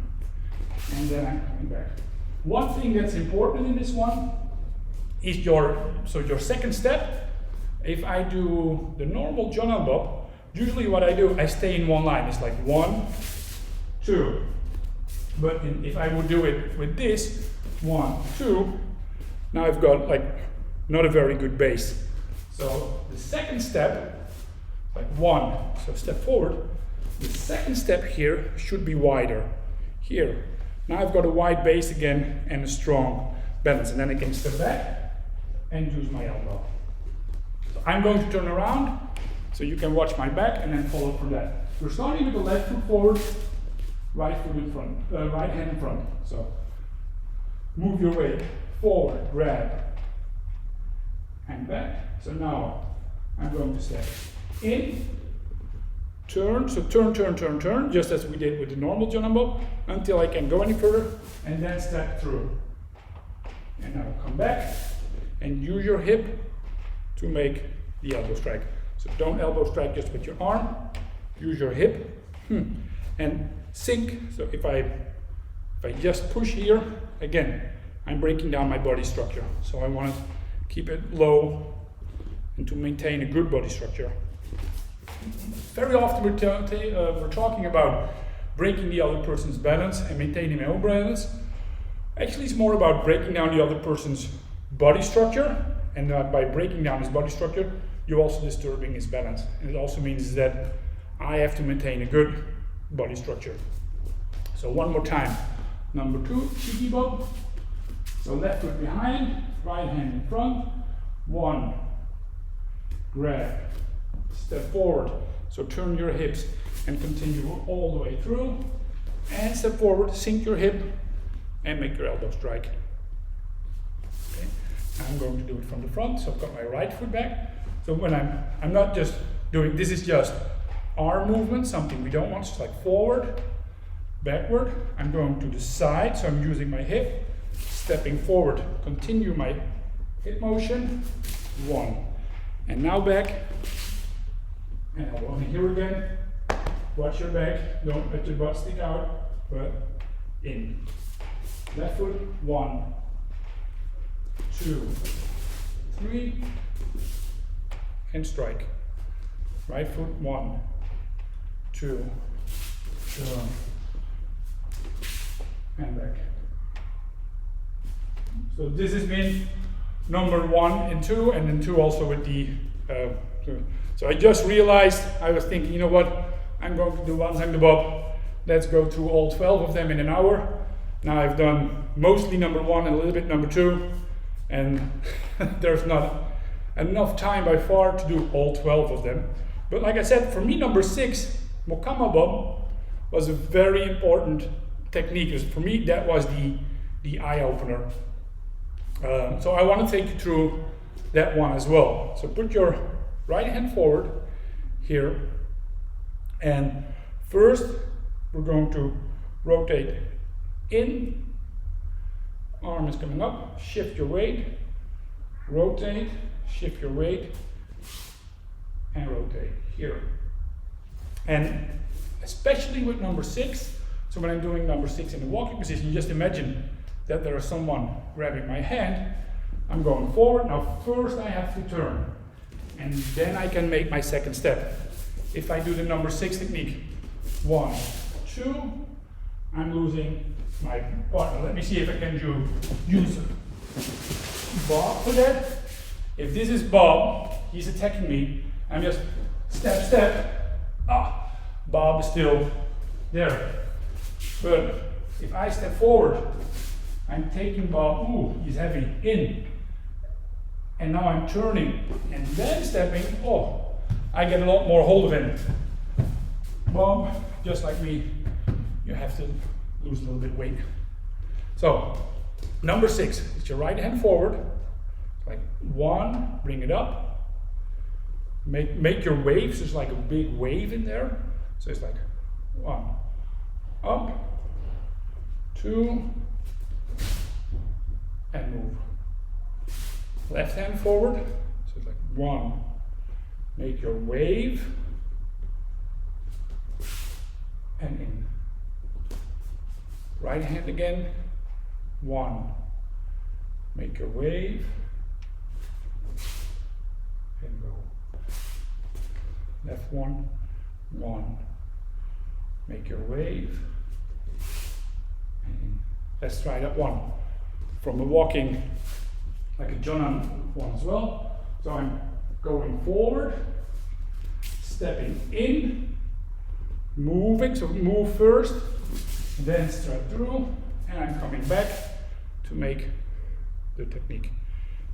and then I'm coming back. One thing that's important in this one is your second step. If I do the normal Jonbo, usually what I do, I stay in one line. It's like 1, 2. But if I would do it with this, 1, 2, now I've got like not a very good base. So the second step, like 1, so step forward. The second step here should be wider. Here. Now I've got a wide base again and a strong balance, and then I can step back and use my elbow. So I'm going to turn around so you can watch my back and then follow from that. We're starting with the left foot forward, right foot in front, right hand in front. So move your weight forward, grab, and back. So now I'm going to step in, turn, so turn, turn, turn, turn, just as we did with the normal Jonbo, until I can go any further, and then step through. And now come back and use your hip to make the elbow strike. So don't elbow strike just with your arm, use your hip and sink. So if I just push here, again, I'm breaking down my body structure. So I want to keep it low and to maintain a good body structure. Very often we're talking about breaking the other person's balance and maintaining my own balance. Actually, it's more about breaking down the other person's body structure, and by breaking down his body structure, you're also disturbing his balance. And it also means that I have to maintain a good body structure. So one more time. Number 2, Hankido. So left foot behind, right hand in front, 1, grab, step forward. So turn your hips and continue all the way through. And step forward, sink your hip, and make your elbow strike. Okay. I'm going to do it from the front, so I've got my right foot back. So when I'm not just doing, this is just arm movement, something we don't want, just like forward, backward. I'm going to the side, so I'm using my hip, stepping forward, continue my hip motion, 1. And now back, and elbow in here again. Watch your back, don't let your butt stick out, but in. Left foot, 1, 2, 3, and strike. Right foot, 1, 2, turn, and back. So this has been number 1 and 2, and then 2 also with the, so I just realized, I was thinking, you know what, I'm going to do Hwansangdobeop. Let's go through all 12 of them in an hour. Now I've done mostly number 1 and a little bit number 2, and there's not enough time by far to do all 12 of them. But like I said, for me number 6, Moama Bop, was a very important technique. For me that was the eye-opener. So I want to take you through that one as well. So put your right hand forward here. And first, we're going to rotate in, arm is coming up, shift your weight, rotate, shift your weight, and rotate here. And especially with number 6, so when I'm doing number 6 in the walking position, just imagine that there is someone grabbing my hand. I'm going forward. Now first I have to turn, and then I can make my second step. If I do the number 6 technique, 1, 2, I'm losing my partner. Let me see if I can use Bob for that. If this is Bob, he's attacking me. I'm just step, step. Bob is still there. But if I step forward, I'm taking Bob, he's heavy, in. And now I'm turning and then stepping, I get a lot more hold of him. Bob, just like me, you have to lose a little bit of weight. So, number 6, it's your right hand forward, like 1, bring it up, make your waves, there's like a big wave in there, so it's like 1, up, 2, and move. Left hand forward, so it's like 1, make your wave, and in. Right hand again, 1, make your wave, and go. Left 1, make your wave, and in. Let's try that one from a walking, like a Jonbo one as well. So I'm going forward, stepping in, moving, so move first, then straight through, and I'm coming back to make the technique.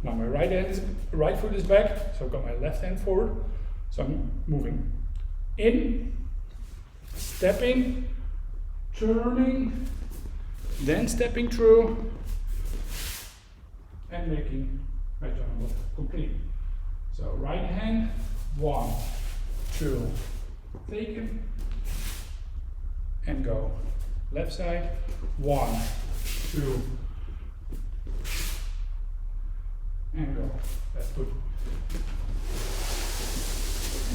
Now my right foot is back, so I've got my left hand forward, so I'm moving in, stepping, turning, then stepping through, and making my Jonbo complete. So right hand, 1, 2, take it, and go. Left side, 1, 2, and go. That's good.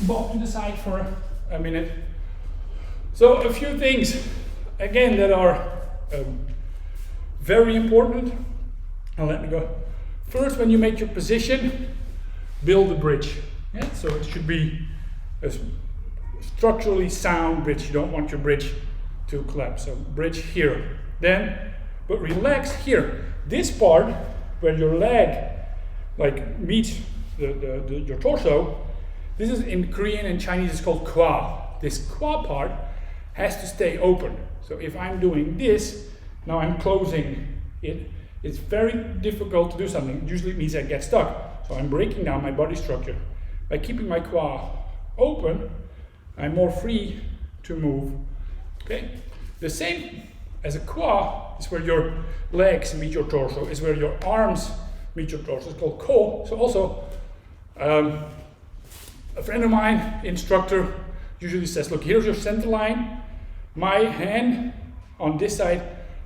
Bob to the side for a minute. So a few things, again, that are very important. Now let me go. First, when you make your position, build a bridge. Yeah? So it should be a structurally sound bridge. You don't want your bridge to collapse. So bridge here. Then, but relax here. This part where your leg like meets your torso, this is in Korean and Chinese it's called kwa. This kwa part has to stay open. So if I'm doing this, now I'm closing it. It's very difficult to do something. Usually it means I get stuck. So I'm breaking down my body structure. By keeping my kwa open, I'm more free to move. Okay? The same as a kwa is where your legs meet your torso, is where your arms meet your torso. It's called ko. So also, a friend of mine, instructor, usually says, look, here's your center line. My hand on this side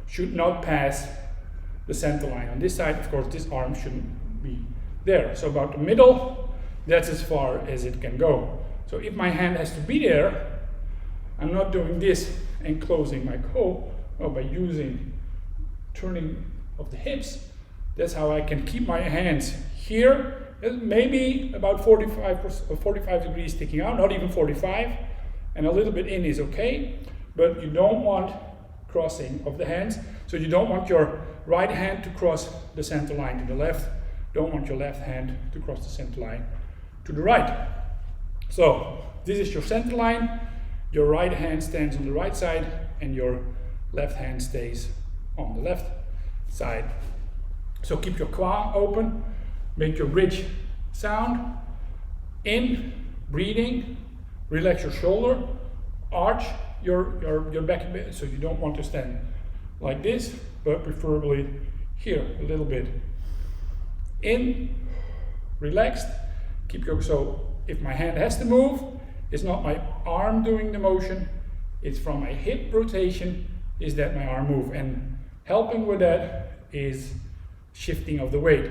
should not pass the center line. On this side, of course, this arm shouldn't be there. So about the middle, that's as far as it can go. So if my hand has to be there, I'm not doing this and closing my ko, or by using turning of the hips. That's how I can keep my hands here, maybe about 45 degrees sticking out, not even 45, and a little bit in is okay, but you don't want crossing of the hands. So you don't want your right hand to cross the center line to the left, don't want your left hand to cross the center line to the right. So this is your center line, your right hand stands on the right side, and your left hand stays on the left side. So keep your kwa open, make your bridge sound. In, breathing, relax your shoulder, arch your back a bit, so you don't want to stand like this, but preferably here a little bit. In, relaxed, keep your, so if my hand has to move, it's not my arm doing the motion, it's from my hip rotation, is that my arm move, and helping with that is shifting of the weight.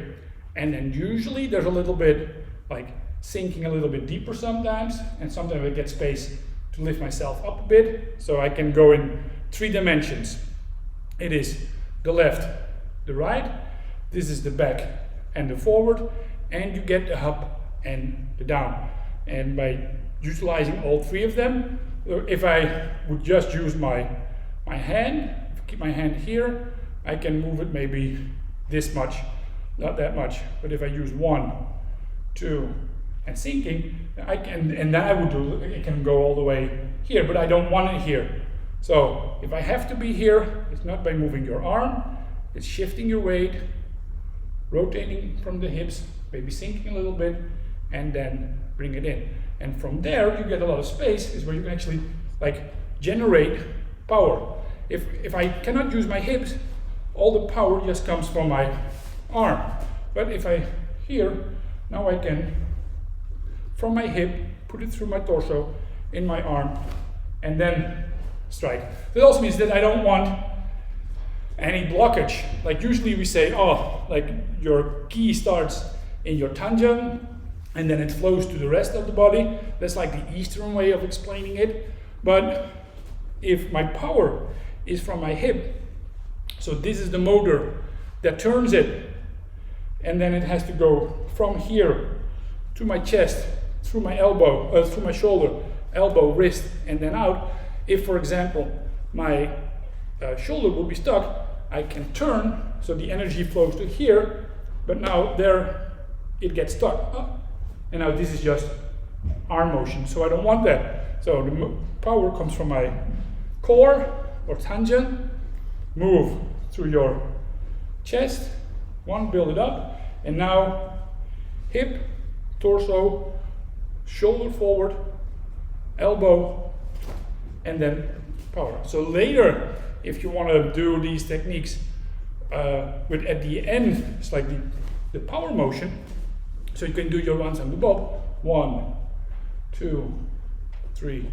And then usually there's a little bit like sinking a little bit deeper sometimes, and sometimes I get space to lift myself up a bit, so I can go in 3 dimensions. It is the left, the right, this is the back and the forward, and you get the up and the down. And by utilizing all 3 of them, if I would just use my hand, keep my hand here, I can move it maybe this much, not that much. But if I use 1, 2, and sinking, I can, and then I would do, it can go all the way here, but I don't want it here. So if I have to be here, it's not by moving your arm, it's shifting your weight, rotating from the hips, maybe sinking a little bit, and then bring it in. And from there, you get a lot of space, is where you can actually like generate power. If I cannot use my hips, all the power just comes from my arm. But if I here, now I can, from my hip, put it through my torso, in my arm, and then strike. That also means that I don't want any blockage. Like usually we say, oh, like your ki starts in your tanjang, and then it flows to the rest of the body. That's like the Eastern way of explaining it. But if my power is from my hip, so this is the motor that turns it, and then it has to go from here to my chest, through my elbow, through my shoulder, elbow, wrist, and then out. If, for example, my shoulder will be stuck, I can turn, so the energy flows to here, but now there it gets stuck. Oh, and now this is just arm motion, so I don't want that. So the power comes from my core or tangent, move through your chest, 1, build it up, and now hip, torso, shoulder forward, elbow, and then power. So later, if you want to do these techniques with at the end, it's like the power motion, so you can do your Hwansangdobeop, 1, 2, 3,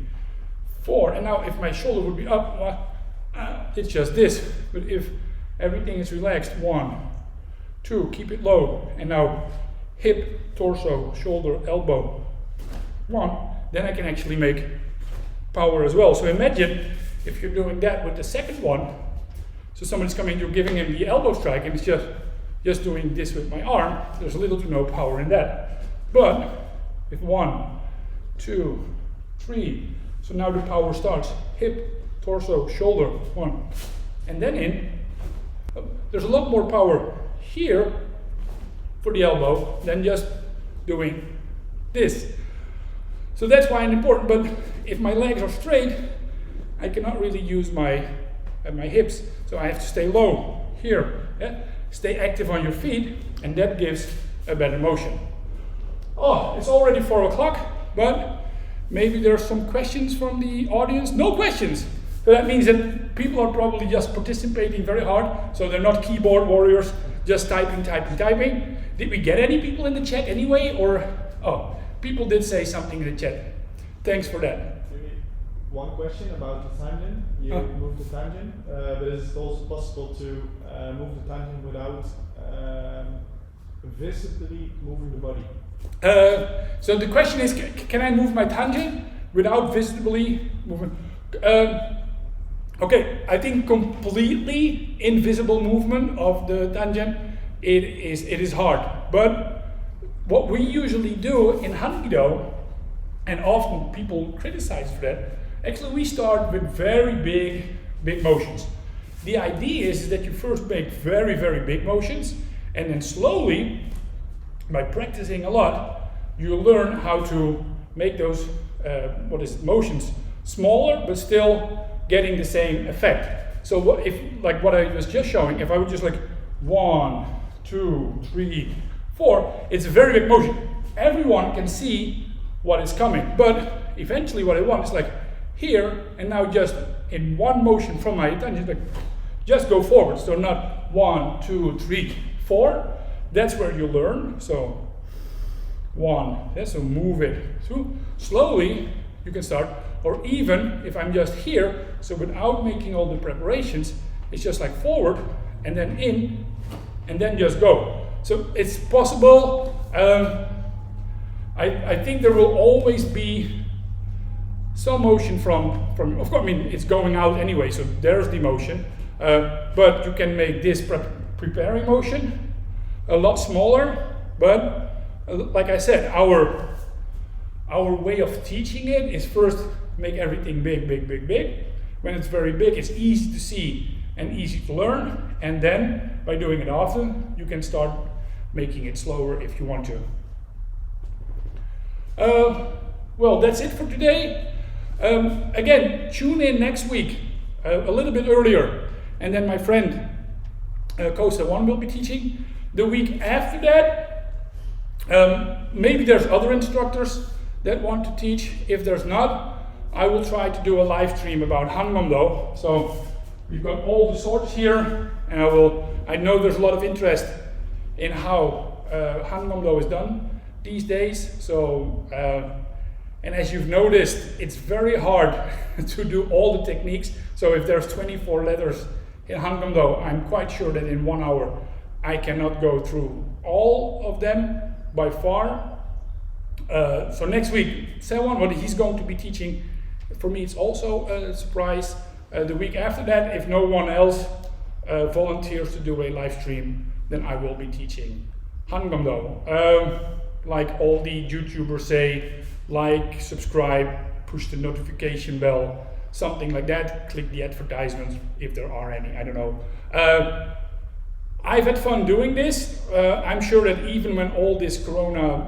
4, and now if my shoulder would be up, it's just this. But if everything is relaxed, 1, 2, keep it low, and now hip, torso, shoulder, elbow, 1, then I can actually make power as well. So imagine if you're doing that with the second one, so someone's coming, you're giving him the elbow strike, and it's just doing this with my arm, there's little to no power in that. But with 1, 2, 3, so now the power starts, hip, torso, shoulder, 1, and then in, there's a lot more power here for the elbow than just doing this. So that's why it's important, but if my legs are straight, I cannot really use my hips, so I have to stay low here. Yeah? Stay active on your feet, and that gives a better motion. Oh, it's already 4 o'clock, but maybe there's some questions from the audience. No questions! So that means that people are probably just participating very hard, so they're not keyboard warriors, just typing. Did we get any people in the chat anyway, or, oh, people did say something in the chat. Thanks for that. Maybe one question about the tangent. You moved the tangent, but is it also possible to move the tangent without visibly moving the body? So the question is, can I move my tangent without visibly moving? Okay, I think completely invisible movement of the tangent, it is hard. But what we usually do in Hankido, and often people criticize for that, actually we start with very big motions. The idea is that you first make very big motions, and then slowly, by practicing a lot, you learn how to make those motions smaller, but still getting the same effect. So what I was just showing, if I would just like 1, 2, 3, 4, it's a very big motion. Everyone can see what is coming, but eventually what I want is like here, and now just in one motion from my tangent, like just go forward. So not 1, 2, 3, 4. That's where you learn. So 1, so move it. So slowly you can start, or even if I'm just here, so without making all the preparations, it's just like forward and then in and then just go. So it's possible. I think there will always be some motion from of course, I mean, it's going out anyway, so there's the motion. But you can make this preparing motion a lot smaller, but like I said, our way of teaching it is first make everything big. When it's very big, it's easy to see and easy to learn, and then by doing it often, you can start making it slower if you want to. Well, that's it for today. Again, tune in next week, a little bit earlier, and then my friend Kosa One will be teaching. The week after that, maybe there's other instructors that want to teach. If there's not, I will try to do a live stream about Hankido. So we've got all the sorts here, and I know there's a lot of interest in how Hankido is done these days. So, and as you've noticed, it's very hard to do all the techniques. So if there's 24 letters in Hankido, I'm quite sure that in 1 hour I cannot go through all of them by far. So next week, Sewan, what he's going to be teaching, for me it's also a surprise. The week after that, if no one else volunteers to do a live stream, then I will be teaching Hankido. Like all the YouTubers say, like, subscribe, push the notification bell, something like that. Click the advertisements if there are any, I don't know. I've had fun doing this. I'm sure that even when all this corona